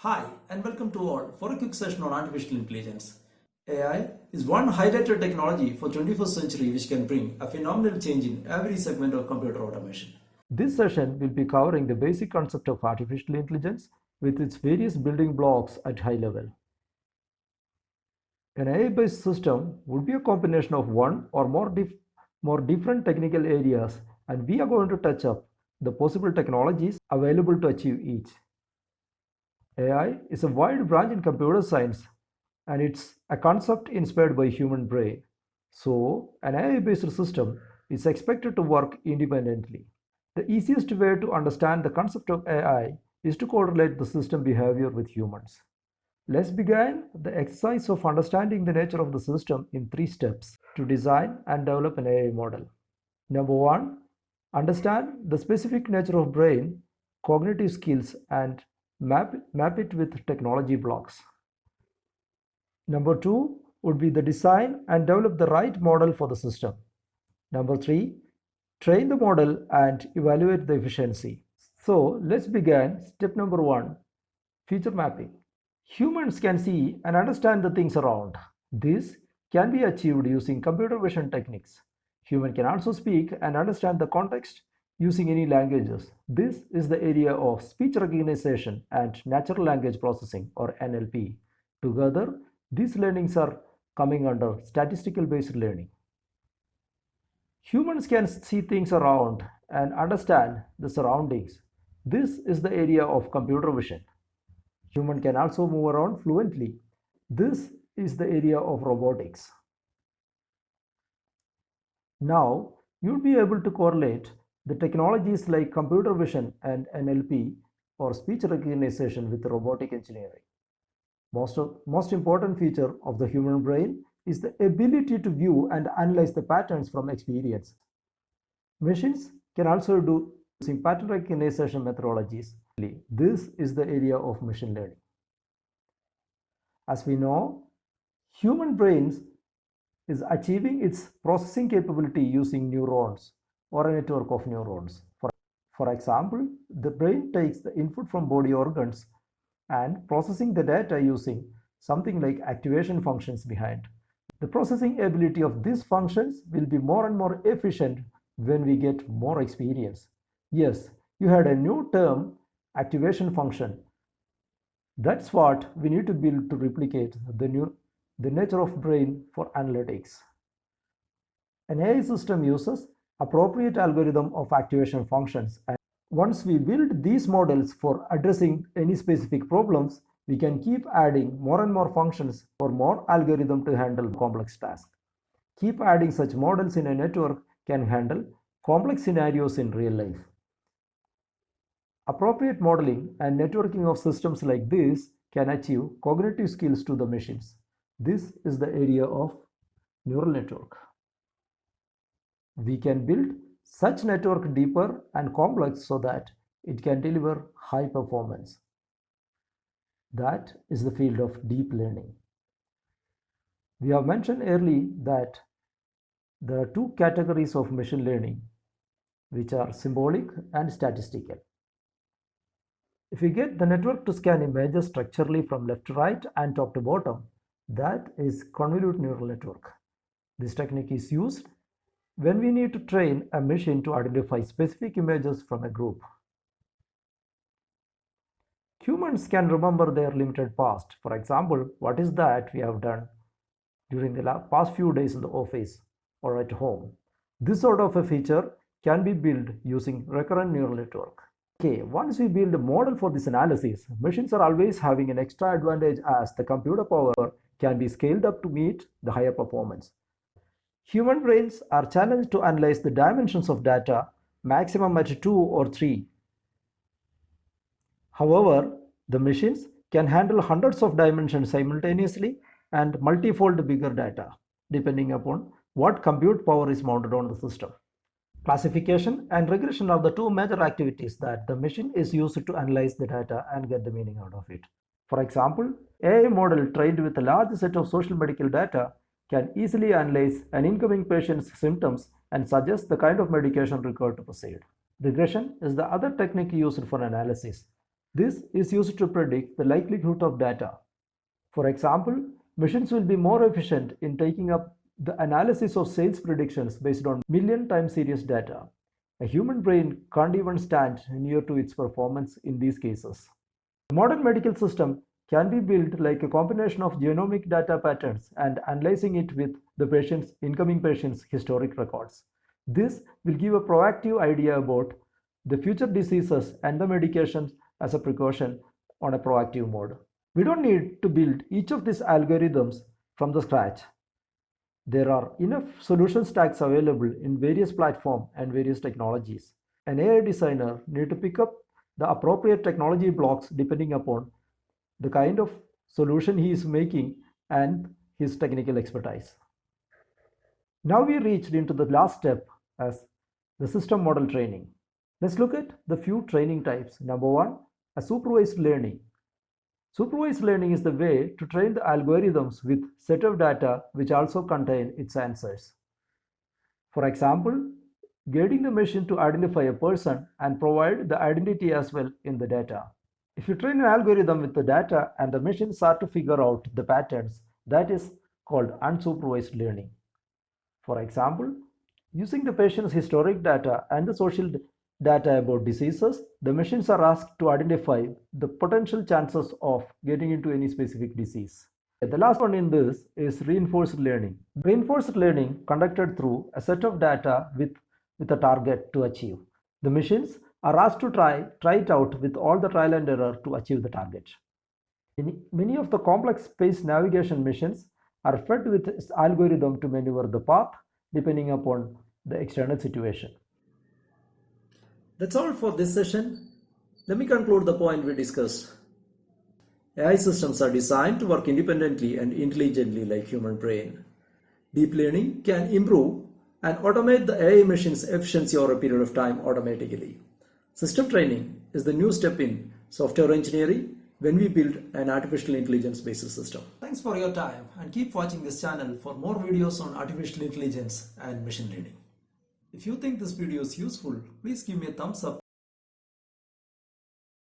Hi, and welcome to all for a quick session on artificial intelligence. AI is one highlighted technology for 21st century which can bring a phenomenal change in every segment of computer automation. This session will be covering the basic concept of artificial intelligence with its various building blocks at high level. An AI-based system would be a combination of one or more different technical areas, and we are going to touch up the possible technologies available to achieve each. AI is a wide branch in computer science and it's a concept inspired by human brain. So, an AI-based system is expected to work independently. The easiest way to understand the concept of AI is to correlate the system behavior with humans. Let's begin the exercise of understanding the nature of the system in 3 steps to design and develop an AI model. Number 1, understand the specific nature of brain, cognitive skills, and map it with technology blocks. Number 2 would be the design and develop the right model for the system. Number 3, train the model and evaluate the efficiency. So let's begin step number 1, feature mapping. Humans can see and understand the things around. This can be achieved using computer vision techniques. Human can also speak and understand the context using any languages. This is the area of speech recognition and natural language processing, or NLP. Together, these learnings are coming under statistical based learning. Humans can see things around and understand the surroundings. This is the area of computer vision. Human can also move around fluently. This is the area of robotics. Now, you'll be able to correlate the technologies like computer vision and NLP, or speech recognition, with robotic engineering. Most important feature of the human brain is the ability to view and analyze the patterns from experience. Machines can also do using pattern recognition methodologies. This is the area of machine learning. As we know, human brains is achieving its processing capability using neurons or a network of neurons. For example, the brain takes the input from body organs and processing the data using something like activation functions behind. The processing ability of these functions will be more and more efficient when we get more experience. Yes, you had a new term, activation function. That's what we need to build to replicate the nature of brain for analytics. An AI system uses appropriate algorithm of activation functions, and once we build these models for addressing any specific problems, we can keep adding more and more functions or more algorithm to handle complex tasks. Keep adding such models in a network can handle complex scenarios in real life. Appropriate modeling and networking of systems like this can achieve cognitive skills to the machines. This is the area of neural network. We can build such network deeper and complex so that it can deliver high performance. That is the field of deep learning. We have mentioned earlier that there are 2 categories of machine learning, which are symbolic and statistical. If we get the network to scan images structurally from left to right and top to bottom, that is convolutional neural network. This technique is used when we need to train a machine to identify specific images from a group. Humans can remember their limited past. For example, what is that we have done during the past few days in the office or at home. This sort of a feature can be built using recurrent neural network. Okay, once we build a model for this analysis, machines are always having an extra advantage as the computer power can be scaled up to meet the higher performance. Human brains are challenged to analyze the dimensions of data, maximum at 2 or 3. However, the machines can handle hundreds of dimensions simultaneously and multifold bigger data, depending upon what compute power is mounted on the system. Classification and regression are the 2 major activities that the machine is used to analyze the data and get the meaning out of it. For example, AI model trained with a large set of social medical data can easily analyze an incoming patient's symptoms and suggest the kind of medication required to proceed. Regression is the other technique used for analysis. This is used to predict the likelihood of data. For example, machines will be more efficient in taking up the analysis of sales predictions based on million time series data. A human brain can't even stand near to its performance in these cases. A modern medical system can be built like a combination of genomic data patterns and analyzing it with the incoming patient's historic records. This will give a proactive idea about the future diseases and the medications as a precaution on a proactive mode. We don't need to build each of these algorithms from the scratch. There are enough solution stacks available in various platforms and various technologies. An AI designer needs to pick up the appropriate technology blocks depending upon the kind of solution he is making and his technical expertise. Now we reached into the last step as the system model training. Let's look at the few training types. Number one, a supervised learning. Supervised learning is the way to train the algorithms with set of data which also contain its answers. For example, guiding the machine to identify a person and provide the identity as well in the data. If you train an algorithm with the data and the machine starts to figure out the patterns, that is called unsupervised learning. For example, using the patient's historic data and the social data about diseases, the machines are asked to identify the potential chances of getting into any specific disease. The last one in this is reinforced learning. Reinforced learning conducted through a set of data with a target to achieve. The machines are asked to try it out with all the trial and error to achieve the target. Many of the complex space navigation missions are fed with this algorithm to maneuver the path depending upon the external situation. That's all for this session. Let me conclude the point we discussed. AI systems are designed to work independently and intelligently like human brain. Deep learning can improve and automate the AI machine's efficiency over a period of time automatically. System training is the new step in software engineering when we build an artificial intelligence based system. Thanks for your time and keep watching this channel for more videos on artificial intelligence and machine learning. If you think this video is useful, please give me a thumbs up